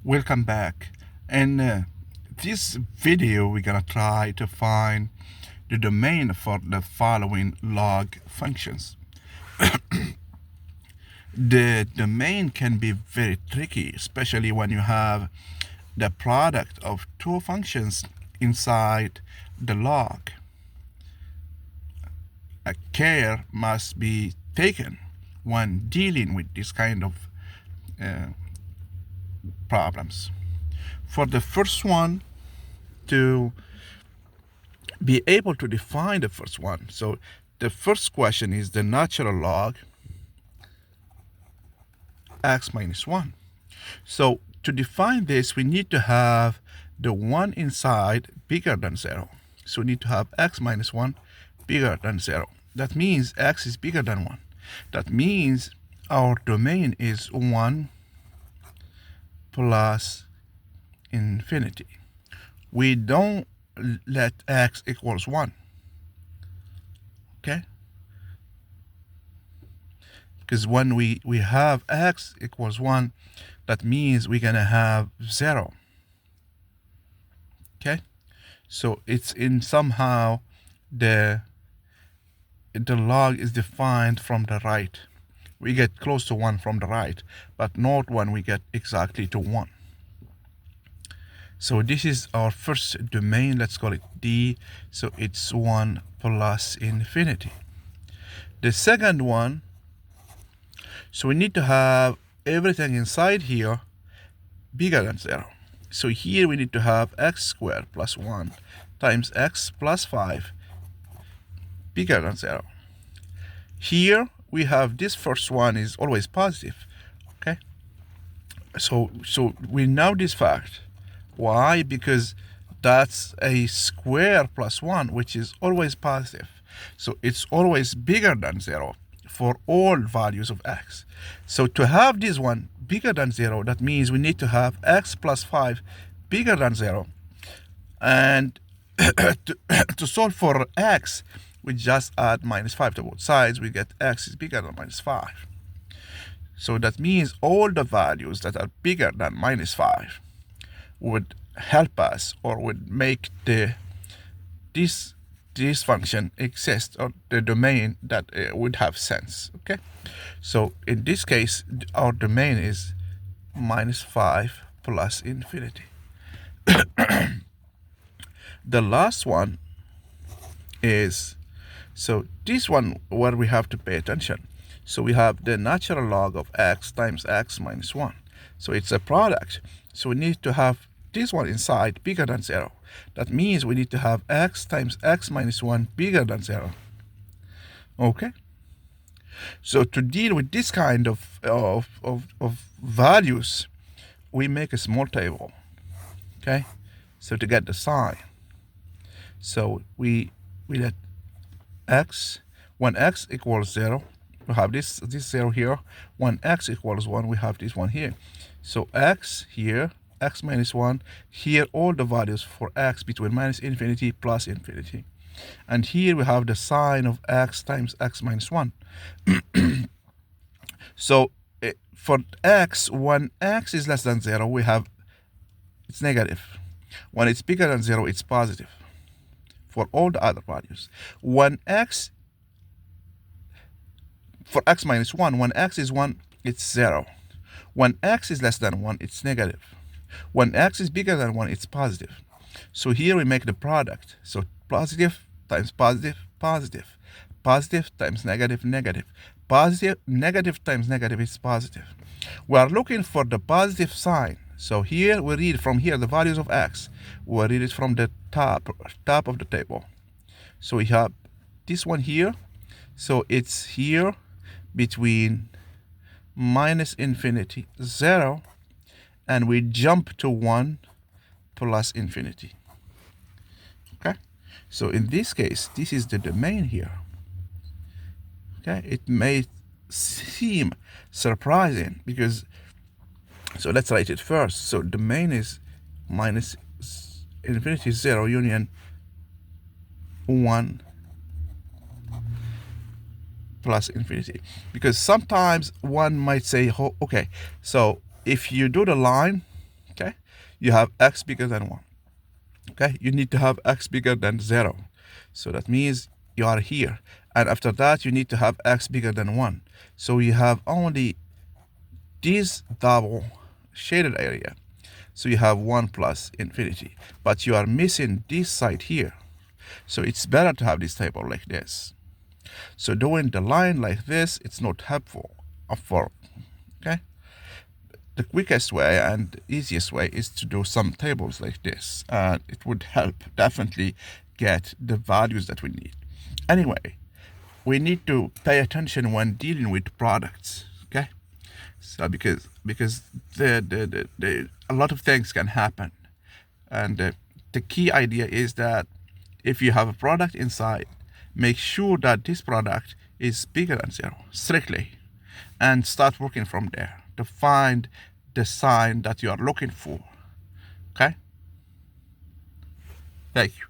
Welcome back. In this video, we're gonna try to find the domain for the following log functions. The domain can be very tricky, especially when you have the product of two functions inside the log. Care must be taken when dealing with this kind of problems. For the first one, to be able to define the first one, so the first question is the natural log x minus 1. So to define this, we need to have the 1 inside bigger than 0. So we need to have x minus 1 bigger than 0. That means x is bigger than 1. That means our domain is 1 plus infinity. We don't let x equals 1. Okay? Because when we have x equals 1, that means we're going to have 0. Okay? So it's in somehow the log is defined from the right. We get close to 1 from the right, but not when we get exactly to 1. So this is our first domain. Let's call it D. So it's 1 plus infinity. The second one, so we need to have everything inside here bigger than 0. So here we need to have x squared plus 1 times x plus 5 bigger than 0. Here we have this first one is always positive. Okay? So we know this fact. Why? Because that's a square plus 1, which is always positive. So it's always bigger than 0 for all values of x. So to have this one bigger than 0, that means we need to have x plus 5 bigger than 0. And to solve for x, we just add minus 5 to both sides. We get x is bigger than minus 5. So that means all the values that are bigger than minus 5 would help us or would make this function exist, or the domain that would have sense. Okay, so in this case our domain is minus 5 plus infinity. The last one is, so this one where we have to pay attention. So we have the natural log of x times x minus 1. So it's a product. So we need to have this one inside bigger than 0. That means we need to have x times x minus 1 bigger than 0. Okay? So to deal with this kind of values, we make a small table. Okay? So to get the sign. So we let x, when x equals 0, we have this 0 here. When x equals 1, we have this one here. So x here, x minus 1, here all the values for x between minus infinity plus infinity. And here we have the sign of x times x minus 1. So for x, when x is less than 0, we have, it's negative. When it's bigger than 0, it's positive. For all the other values. When x, for x minus 1, when x is 1, it's 0. When x is less than 1, it's negative. When x is bigger than 1, it's positive. So here we make the product. So positive times positive, positive. Positive times negative, negative. Positive, negative times negative is positive. We are looking for the positive sign. So here we read from here the values of x. We read it from the top of the table. So we have this one here. So it's here between minus infinity, 0, and we jump to 1 plus infinity. Okay? So in this case, this is the domain here. Okay? It may seem surprising because, so let's write it first. So domain is minus infinity 0 union 1 plus infinity. Because sometimes one might say, oh, okay, so if you do the line, okay, you have x bigger than 1. Okay, you need to have x bigger than 0. So that means you are here. And after that, you need to have x bigger than 1. So you have only this double shaded area. So you have 1 plus infinity. But you are missing this side here. So it's better to have this table like this. So doing the line like this, it's not helpful for, okay? The quickest way and easiest way is to do some tables like this, and it would help definitely get the values that we need. Anyway, we need to pay attention when dealing with products, okay? So because a lot of things can happen, and the key idea is that if you have a product inside, make sure that this product is bigger than 0 strictly, and start working from there to find the sign that you are looking for. Okay? Thank you.